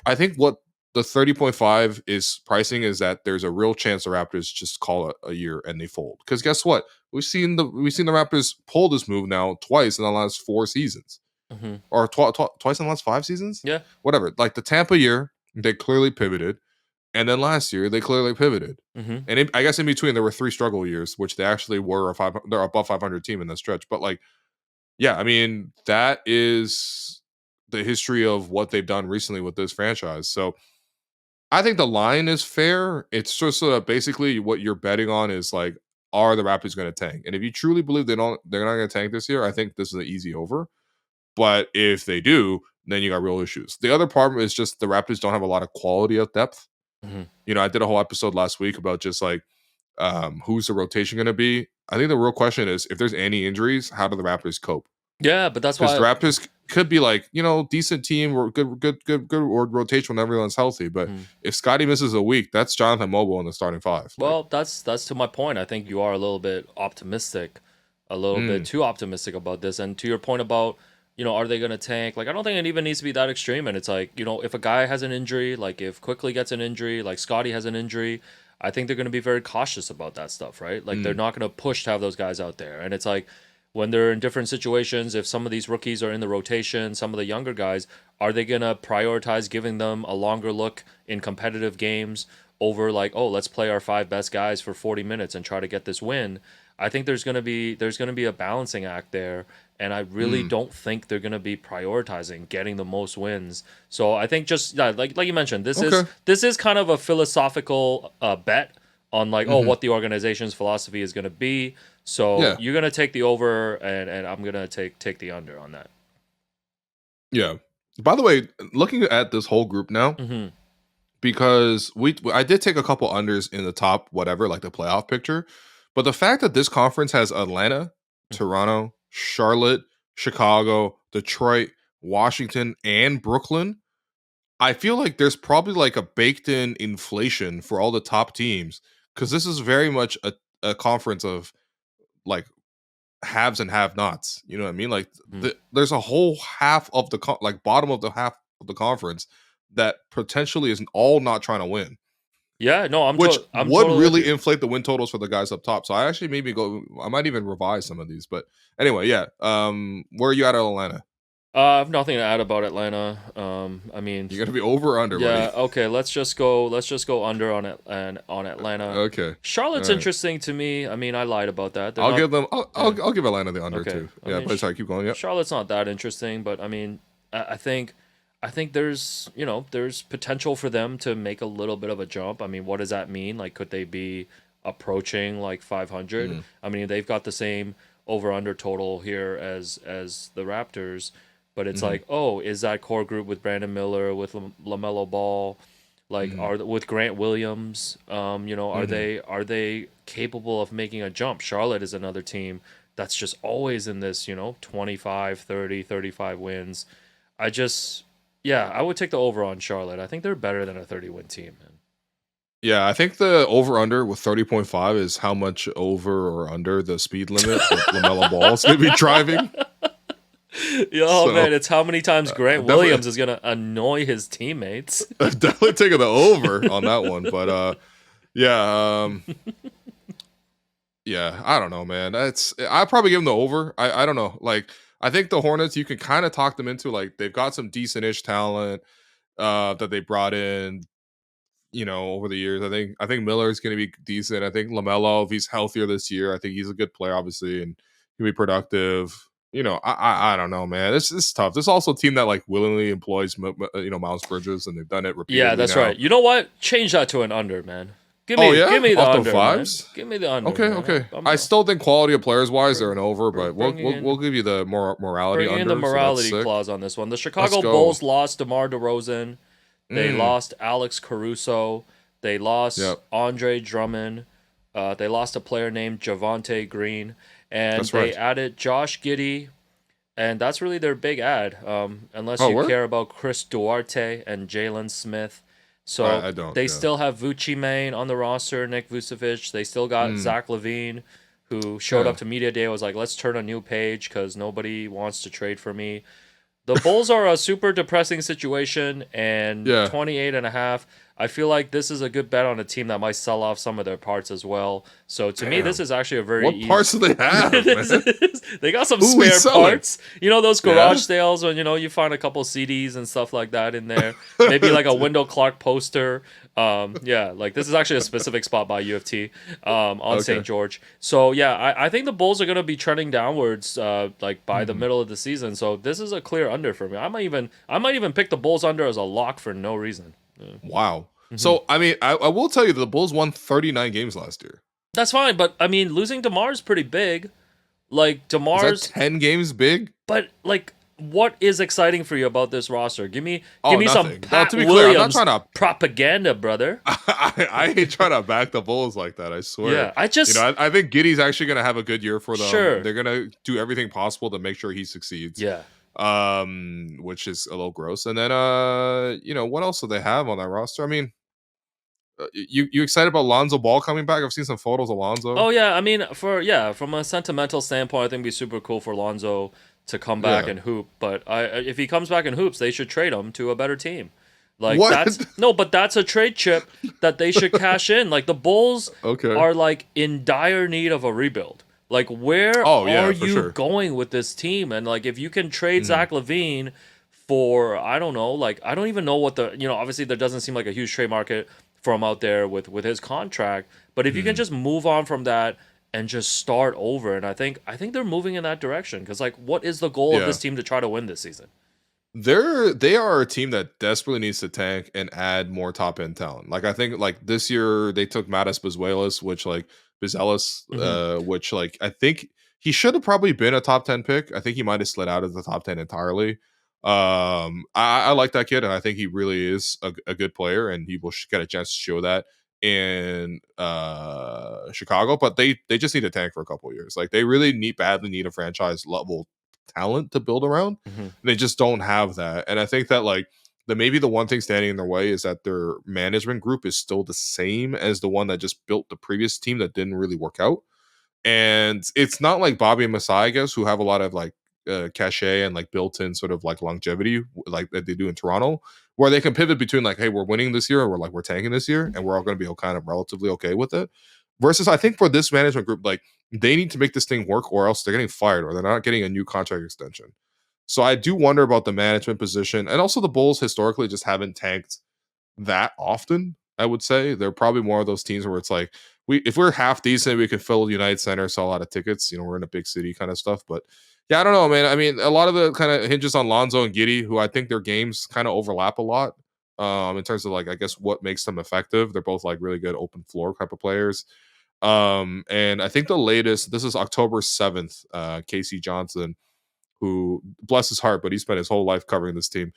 I think what the 30.5 is pricing is that there's a real chance the Raptors just call it a year and they fold. Because guess what? We've seen the Raptors pull this move now twice in the last 4 seasons, Hmm. or twice in the last 5 seasons. Yeah. Whatever. Like the Tampa year, they clearly pivoted, and then last year they clearly pivoted. Hmm. And I guess in between there were 3 struggle years, which they actually were they're above 500 team in that stretch. But like, yeah, I mean that is the history of what they've done recently with this franchise. So I think the line is fair. It's just basically what you're betting on is like, are the Raptors going to tank? And if you truly believe they're not going to tank this year, I think this is an easy over. But if they do, then you got real issues. The other part is just the Raptors don't have a lot of quality of depth. Hmm. You know, I did a whole episode last week about just like who's the rotation going to be. I think the real question is if there's any injuries, how do the Raptors cope? Yeah, but that's Because the why. Raptors could be like, decent team or good or rotation when everyone's healthy. But Mhm. if Scotty misses a week, that's Jonathan Mobile in the starting five. Like, Well, that's to my point. I think you are a little bit optimistic, a little bit mm, too optimistic about this. And to your point about, are they going to tank? Like, I don't think it even needs to be that extreme. And it's like, if a guy has an injury, like if Quickly gets an injury, like Scotty has an injury, I think they're going to be very cautious about that stuff, right? Like, they're mm, not going to push to have those guys out there. And it's like, when they're in different situations, if some of these rookies are in the rotation, some of the younger guys, are they going to prioritize giving them a longer look in competitive games over like, oh, let's play our 5 best guys for 40 minutes and try to get this win? I think there's going to be a balancing act there, and I really mm. don't think they're going to be prioritizing getting the most wins. So I think just, yeah, like you mentioned, this is Okay. this is kind of a philosophical bet on like, oh, Hmm. what the organization's philosophy is going to be. So Yeah. you're going to take the over, and I'm going to take the under on that. Yeah. By the way, looking at this whole group now, Hmm. because I did take a couple unders in the top whatever, like the playoff picture, but the fact that this conference has Atlanta, Toronto, Charlotte, Chicago, Detroit, Washington, and Brooklyn, I feel like there's probably like a baked in inflation for all the top teams because this is very much a conference of like haves and have nots. You know what I mean? Like Hmm. there's a whole half of the like bottom of the half of the conference that potentially is all not trying to win, Yeah, no, which I'm would totally with really you. inflate the win totals for the guys up top. So I actually maybe I might even revise some of these. But anyway, yeah. Where are you at Atlanta? I have nothing to add about Atlanta. I mean, You're gonna be over or under, buddy? yeah, okay, let's just go under on it and on Atlanta. Okay. All Charlotte's right. interesting to me. I mean, I lied about that. They're I'll not. give them. Yeah. I'll give Atlanta the under Okay. too. I Yeah, mean, but sorry, keep going. Yep. Charlotte's not that interesting, but I mean, I think there's potential for them to make a little bit of a jump. I mean, what does that mean? Like, could they be approaching like 500? Mm, I mean, they've got the same over under total here as the Raptors, but it's mm-hmm, like, oh, is that core group with Brandon Miller, with Lamelo Ball, like mm-hmm, are with Grant Williams, are mm-hmm. they capable of making a jump? Charlotte is another team that's just always in this, 25, 30, 35 wins. I just Yeah, I would take the over on Charlotte. I think they're better than a 30-win team, man. Yeah, I think the over under with 30.5 is how much over or under the speed limit that Lamella Ball is going to be driving. Oh So man, it's how many times Grant definitely, Williams is gonna annoy his teammates. definitely taking the over on that one. But yeah, yeah, I don't know, man. I probably give them the over. I don't know. Like I think the Hornets, you can kind of talk them into like they've got some decent-ish talent that they brought in, over the years. I think Miller is going to be decent. I think Lamelo, if he's healthier this year, I think he's a good player, obviously, and Can be productive. I don't know, man. This is tough. This is also a team that like willingly employs Miles Bridges, and they've done it Yeah, repeatedly that's now. right. You know what? Change that to an under, man. Oh Give yeah, me the off the under, man. vibes. Give me the under, Okay, man. okay. I still think quality of players wise they're an over, We're but we'll give you the morality bringing in the under. So that's morality sick. clause on this one. The Let's Chicago go. Bulls lost DeMar DeRozan. They Mm, lost Alex Caruso. They lost yep, Andre Drummond. They lost a player named Javante Green, and that's they right. added Josh Giddey, and that's really their big ad. Unless Oh, you word? care about Chris Duarte and Jalen Smith, so I don't. they Yeah. still have Vucci Main on the roster, Nick Vucevic. They still got Mm, Zach LaVine, who showed yeah. up to media day. Was like, let's turn a new page because nobody wants to trade for me. The Bulls are a super depressing situation, and Yeah. 28 and a half. I feel like this is a good bet on a team that might sell off some of their parts as well. So to me, this Damn. is actually a very What easy. parts do they have, man? They got some Who we spare selling? parts. You know those garage Yeah. sales when you find a couple CDs and stuff like that in there. Maybe like a Wendell Clark poster. Yeah, like this is actually a specific spot by U of T on Okay. St. George. So yeah, I think the Bulls are gonna be trending downwards like by the Hmm. middle of the season. So this is a clear under for me. I might even pick the Bulls under as a lock for no reason. Wow. Mhm. So I mean, I will tell you the Bulls won 39 games last year. That's fine, but I mean losing DeMar's pretty big. Like Is that DeMar's 10 games big? But like, what is exciting for you about this roster? Give Oh, me some nothing. Now, Pat to be clear, I'm not Williams trying to. propaganda, brother. I ain't trying to back the Bulls like that. I swear. Yeah, I just I think Giddy's actually going to have a good year for them. sure. They're going to do everything possible to make sure he succeeds. Yeah, Which is a little gross. And then, what else do they have on that roster? I mean, you excited about Lonzo Ball coming back? I've seen some photos of Lonzo. oh yeah, I mean, from a sentimental standpoint, I think it'd be super cool for Lonzo to come back Yeah. and hoop. But if he comes back and hoops, they should trade him to a better team. Like What? that's no, but that's a trade chip that they should cash in. Like the Bulls Okay. are like in dire need of a rebuild. Like where Oh are yeah, for you sure. going with this team? And like if you can trade Mhm. Zach LaVine for I don't know, like I don't even know what the obviously there doesn't seem like a huge trade market for him out there with his contract. But if you can Mhm. just move on from that and just start over, and I think they're moving in that direction because like what is the goal of Yeah. this team to try to win this season? They are a team that desperately needs to tank and add more top end talent. Like I think like this year they took Mattis Bezelis, Hmm. which like I think he should have probably been a top 10 pick. I think he might have slid out of the top 10 entirely. I like that kid, and I think he really is a good player, and he will get a chance to show that in Chicago. But they just need to tank for a couple of years. Like they really badly need a franchise level talent to build around. Hmm. They just don't have that. And I think that like maybe the one thing standing in their way is that their management group is still the same as the one that just built the previous team that didn't really work out. And it's not like Bobby and Masai, I guess, who have a lot of like cachet and like built-in sort of like longevity, like that they do in Toronto, where they can pivot between like, hey, we're winning this year, and we're tanking this year, and we're all going to be kind of relatively okay with it. Versus, I think for this management group, like they need to make this thing work, or else they're getting fired, or they're not getting a new contract extension. So I do wonder about the management position, and also the Bulls historically just haven't tanked that often. I would say they're probably more of those teams where it's like if we're half decent, we can fill United Center, sell a lot of tickets. We're in a big city kind of stuff. But yeah, I don't know, man. I mean, a lot of the kind of hinges on Lonzo and Giddy, who I think their games kind of overlap a lot. In terms of like, I guess what makes them effective. They're both like really good open floor type of players. And I think the latest, this is October 7th, Casey Johnson, who bless his heart, but he spent his whole life covering this team.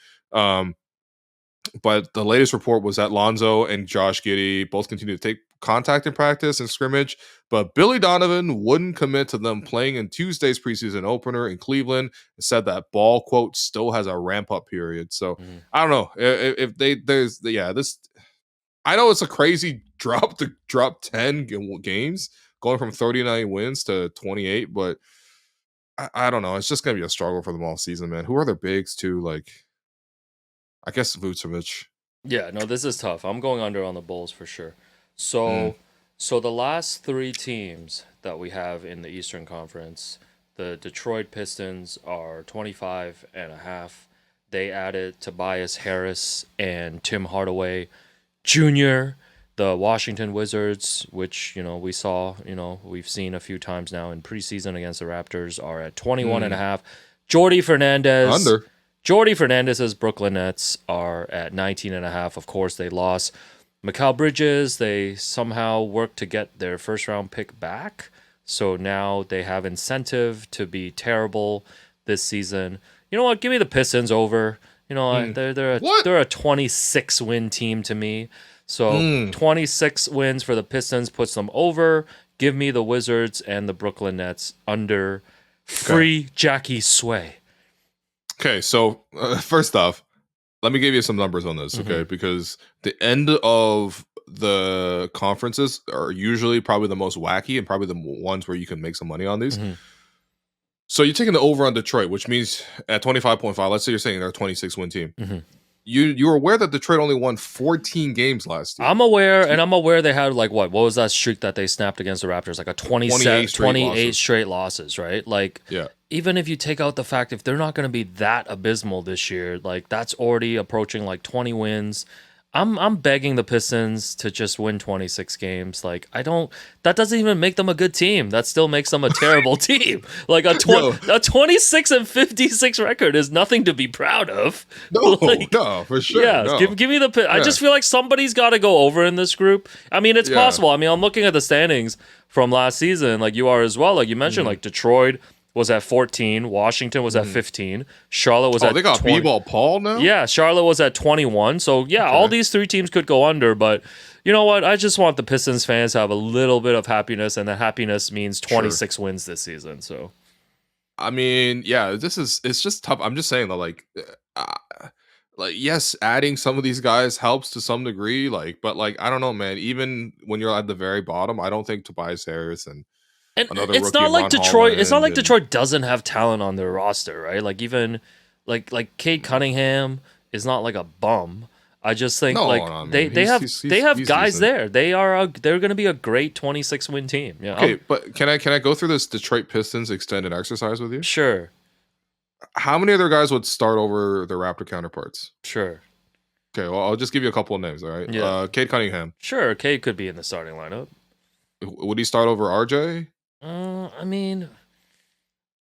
But the latest report was that Lonzo and Josh Giddey both continue to take contact in practice and scrimmage, but Billy Donovan wouldn't commit to them playing in Tuesday's preseason opener in Cleveland and said that Ball, quote, still has a ramp up period. So Hmm. I don't know if this. I know it's a crazy drop to drop 10 games going from 39 wins to 28, but I don't know. It's just going to be a struggle for them all season, man. Who are their bigs too? Like, I guess Vucevic. Yeah, no, this is tough. I'm going under on the Bulls for sure. Mm, So the last three teams that we have in the Eastern Conference, the Detroit Pistons are 25 and a half. They added Tobias Harris and Tim Hardaway Jr. the Washington Wizards, which, we saw, we've seen a few times now in preseason against the Raptors, are at 21.5. Jordy Under. Fernandez's Brooklyn Nets are at 19.5. Of course, they lost Mikal Bridges. They somehow worked to get their first round pick back. So now they have incentive to be terrible this season. You know what? Give me the Pistons over. They're a 26 win team to me. So 26 wins for the Pistons puts them over. Give me the Wizards and the Brooklyn Nets under. Free Jackie Sway. Okay, so first off, let me give you some numbers on this, okay? Because the end of the conferences are usually probably the most wacky and probably the ones where you can make some money on these. So you're taking the over on Detroit, which means at 25.5, let's say you're saying they're a 26 win team. You're aware that Detroit only won 14 games last year. I'm aware, and I'm aware they had what was that streak that they snapped against the Raptors? Like a 28 straight losses, right? Like, even if you take out the fact if they're not going to be that abysmal this year, like that's already approaching like 20 wins. I'm begging the Pistons to just win 26 games. Like that doesn't even make them a good team. That still makes them a terrible team. Like a 26 and 56 record is nothing to be proud of. No, for sure. Yeah, no. give me the. I just feel like somebody's got to go over in this group. I mean, it's possible. I mean, I'm looking at the standings from last season, like you are as well. Like you mentioned, like Detroit was at 14, Washington was at 15, Charlotte was at 20. They got B-ball Paul now? Yeah, Charlotte was at 21. So, all these three teams could go under, but you know what? I just want the Pistons fans to have a little bit of happiness, and that happiness means 26 wins this season. So, I mean, it's just tough. I'm just saying that, yes, adding some of these guys helps to some degree, but I don't know, man. Even when you're at the very bottom, I don't think Tobias Harris and it's not like Detroit. It's not like Detroit doesn't have talent on their roster, right? Like even like Cade Cunningham is not like a bum. I just think they have guys there. They're going to be a great 26 win team. Yeah. Okay, but can I go through this Detroit Pistons extended exercise with you? Sure. How many other guys would start over their Raptor counterparts? Sure. Okay, well I'll just give you a couple of names. All right. Yeah. Cade Cunningham. Sure, Cade could be in the starting lineup. Would he start over RJ? I mean,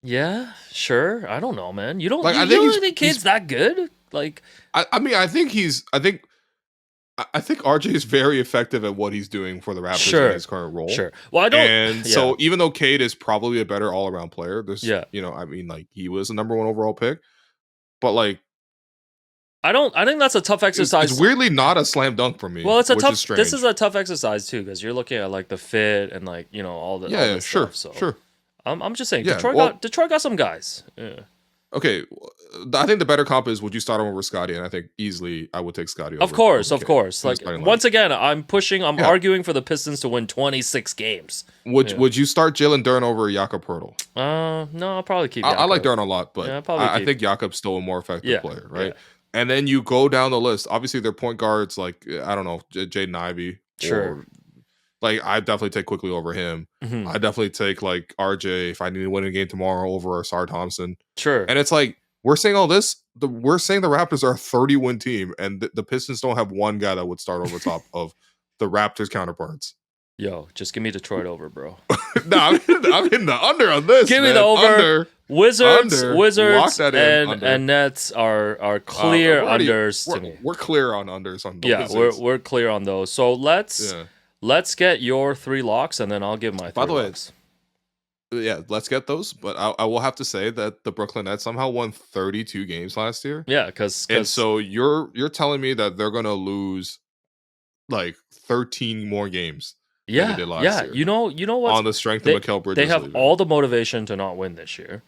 yeah, sure. I don't know, man. You don't think Cade's that good? Like, I think RJ is very effective at what he's doing for the Raptors in his current role. Sure. Well, I don't. And so even though Cade is probably a better all around player, he was the number 1 overall pick, but I think that's a tough exercise. It's weirdly not a slam dunk for me. Well, it's a tough. This is a tough exercise too, because you're looking at the fit and all the sure, stuff. So sure. I'm just saying Detroit got some guys. Yeah. Okay, I think the better comp is would you start him over Scotty, and I think easily I would take Scotty. Of course. Like once again, I'm arguing for the Pistons to win 26 games. Would you start Jalen Duren over Jakob Poeltl? No, I'll probably keep. I like Duren a lot, but I think Jakob's still a more effective player, right? Yeah. And then you go down the list. Obviously, their point guards, I don't know, Jaden Ivey. Sure. I definitely take quickly over him. I definitely take RJ if I need to win a game tomorrow over Sar Thompson. Sure. And it's we're saying all this. We're saying the Raptors are a 30-win team, and the Pistons don't have one guy that would start over top of the Raptors counterparts. Yo, just give me Detroit over, bro. No, I'm in the under on this. Give me the over. Wizards and Nets are clear unders to me. We're clear on unders on the Wizards. we're clear on those. So let's get your 3 locks, and then I'll give my 3 locks. Yeah, let's get those. But I will have to say that the Brooklyn Nets somehow won 32 games last year. Yeah, because so you're telling me that they're gonna lose 13 more games. Than they did last year. You know what? On the strength of Mikal Bridges, they have all the motivation to not win this year.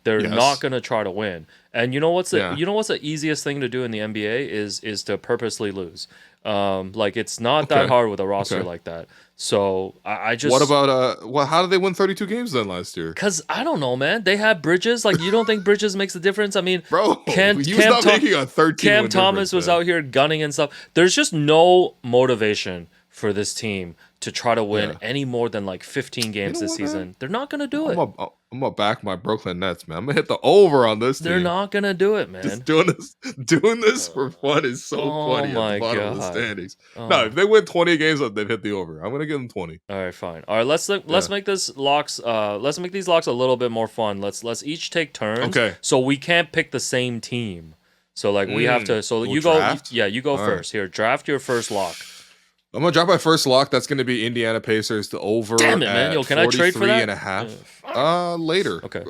They're not gonna try to win. And you know what's the easiest thing to do in the NBA is to purposely lose. It's not that hard with a roster like that. So I just. What about how did they win 32 games then last year? Because I don't know, man. They had Bridges. You don't think Bridges makes a difference? I mean, bro, he was not making a 13. Cam Thomas was out here gunning and stuff. There's just no motivation for this team to try to win any more than 15 games this season. They're not going to do it. I'm gonna back my Brooklyn Nets, man. I'm gonna hit the over on this They're team. not gonna do it, Just man. doing this for fun is so Oh funny at the my bottom of the god. standings. No, Oh. if they win 20 games, they'd hit the over. I'm gonna give them 20. All right, fine. All right, let's Yeah. make this locks. Let's make these locks a little bit more fun. Let's each take turns, Okay. so we can't pick the same team. So like we have to. So We'll you go. draft. Yeah, you go All right. first. Here, draft your first lock. I'm gonna drop my first lock. That's gonna be Indiana Pacers to over. Damn it, man. Yo, can I trade for that? And a half. Later. Okay.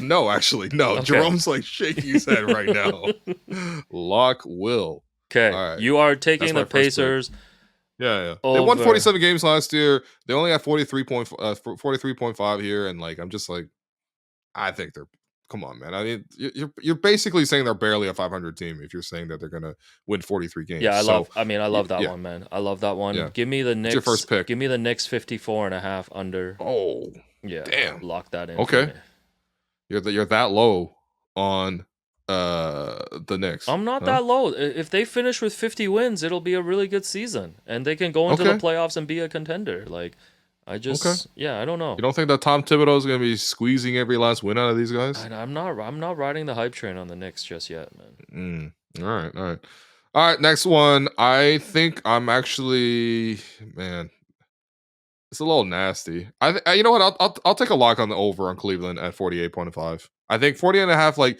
No, actually, no. Okay. Jerome's like shaking his head right now. Lock will. Okay, All right. you are taking That's the my first pick. Pacers. Yeah. They won 47 games last year. They only have 43.5 here, and like I'm just like, I think they're. Come on, man. I mean, you're basically saying they're barely a 500 team if you're saying that they're gonna win 43 games. Yeah, I love that yeah. one, man. I love that one. Yeah. Give me the Knicks. Your first pick. Give me the Knicks 54.5 under. Oh, Yeah. damn. Lock that in. Okay. You're that low on the Knicks. I'm not that low. If they finish with 50 wins, it'll be a really good season, and they can go into the playoffs and be a contender. Like, I just, I don't know. You don't think that Tom Thibodeau is going to be squeezing every last win out of these guys? I'm not riding the hype train on the Knicks just yet, man. All right. Next one. I think I'm actually, man, it's a little nasty. You know what? I'll take a lock on the over on Cleveland at 48.5. I think 40.5. Like,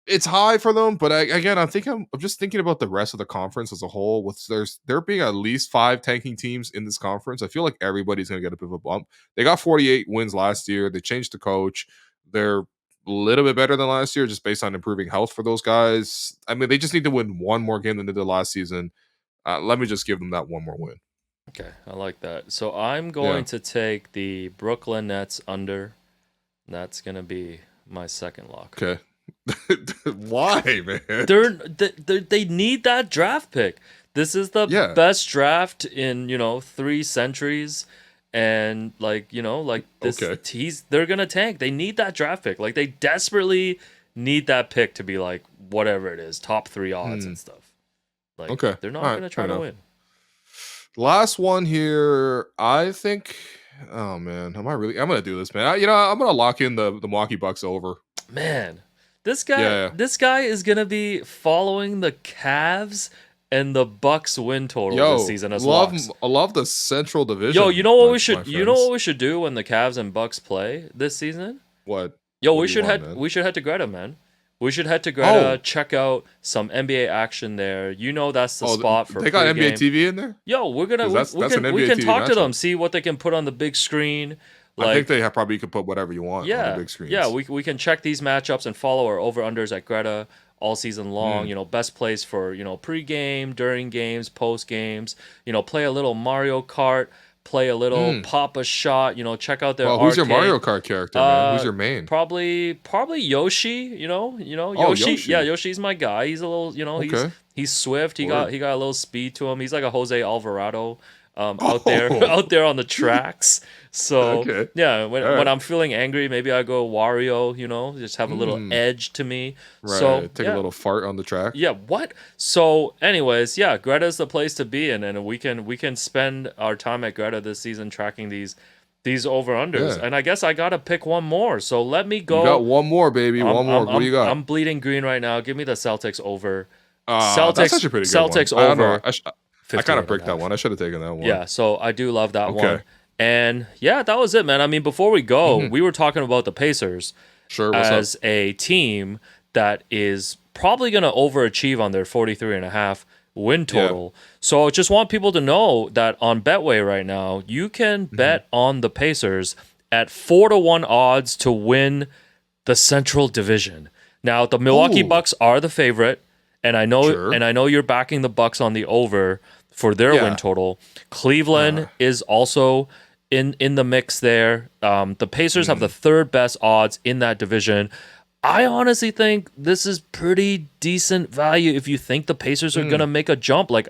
it's high for them, but I'm just thinking about the rest of the conference as a whole. With there being at least 5 tanking teams in this conference, I feel like everybody's going to get a bit of a bump. They got 48 wins last year. They changed the coach. They're a little bit better than last year, just based on improving health for those guys. I mean, they just need to win one more game than they did last season. Let me just give them that one more win. Okay, I like that. So I'm going to take the Brooklyn Nets under. That's going to be my second lock. Okay. Why, man? They need that draft pick. This is the best draft in 3 centuries, and this they're gonna tank. They need that draft pick. Like, they desperately need that pick to be like whatever it is, top 3 odds and stuff. Like, they're not gonna try to win. Last one here, I think. Oh man, I'm gonna do this, man. I'm gonna lock in the Milwaukee Bucks over. Man. This guy is gonna be following the Cavs and the Bucks win total this season as well. I love the Central Division. Yo, you know what we should do when the Cavs and Bucks play this season? What? Yo, we should head to Greta, man. We should head to Greta, check out some NBA action there. That's the spot for. They got NBA TV in there. Yo, we can talk to them, see what they can put on the big screen. I think they probably could put whatever you want on the big screens. Yeah, we can check these matchups and follow our over-unders at Greta all season long. Best plays for, pre-game, during games, post-games. Play a little Mario Kart, play a little pop a shot, check out their who's your Mario Kart character, man? Who's your main? Probably Yoshi, Yoshi. Yeah, Yoshi's my guy. He's a little, he's swift. He got a little speed to him. He's like a Jose Alvarado. Out there on the tracks. So when I'm feeling angry, maybe I go Wario, just have a little edge to me. Right. So take a little fart on the track. Yeah, what? So anyways, Greta's the place to be in, and we can spend our time at Greta this season tracking these over-unders. And I guess I gotta pick one more. So let me go. You got one more, baby. One more. What do you got? I'm bleeding green right now. Give me the Celtics over. That's actually pretty good. Celtics one. over. I kind of bricked that one. I should have taken that one. Yeah, so I do love that one. And that was it, man. I mean, before we go, we were talking about the Pacers as a team that is probably going to overachieve on their 43.5 win total. So I just want people to know that on Betway right now, you can bet on the Pacers at 4-1 odds to win the Central Division. Now, the Milwaukee Bucks are the favorite, and I know you're backing the Bucks on the over for their win total. Cleveland is also in the mix there. The Pacers have the 3rd best odds in that division. I honestly think this is pretty decent value if you think the Pacers are going to make a jump. Like,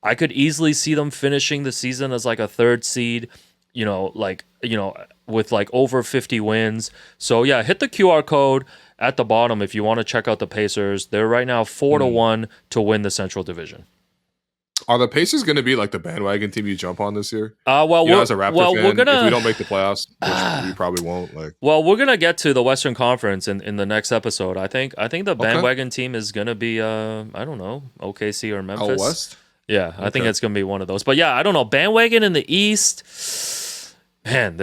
I could easily see them finishing the season as like a 3rd seed, with like over 50 wins. So hit the QR code at the bottom if you want to check out the Pacers. They're right now 4-1 to win the Central Division. Are the Pacers going to be like the bandwagon team you jump on this year? Well, You know, as a Raptor fan, we're gonna if we don't make the playoffs, which we probably won't. Like, well, we're gonna get to the Western Conference in the next episode. I think the okay, bandwagon team is gonna be I don't know, OKC or Memphis. out west. Yeah, I think it's gonna be one of those. But yeah, I don't know. Bandwagon in the East. Man,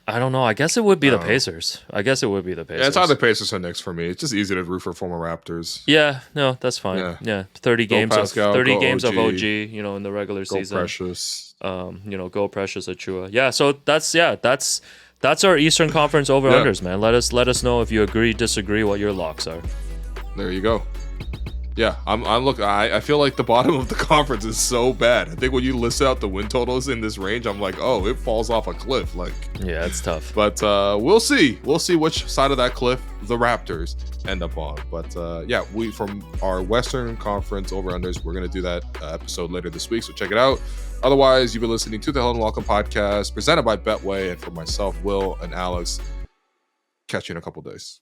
I don't know. I guess it would be the Pacers. Yeah, it's either Pacers or Knicks for me. It's just easy to root for former Raptors. Yeah, no, that's fine. Yeah, 30 Go games Pascal, of 30 go games OG, of OG, you know, in the regular go season. Precious. Go Precious Achua. Yeah, so that's our Eastern Conference over-unders, man. Let us know if you agree, disagree, what your locks are. There you go. Yeah, I'm looking. I feel like the bottom of the conference is so bad. I think when you list out the win totals in this range, I'm like, oh, it falls off a cliff. Like, yeah, it's tough. But we'll see. We'll see which side of that cliff the Raptors end up on. But yeah, we from our Western Conference over-unders, we're gonna do that episode later this week. So check it out. Otherwise, you've been listening to the Hello and Welcome podcast presented by Betway, and for myself, Will, and Alex. Catch you in a couple days.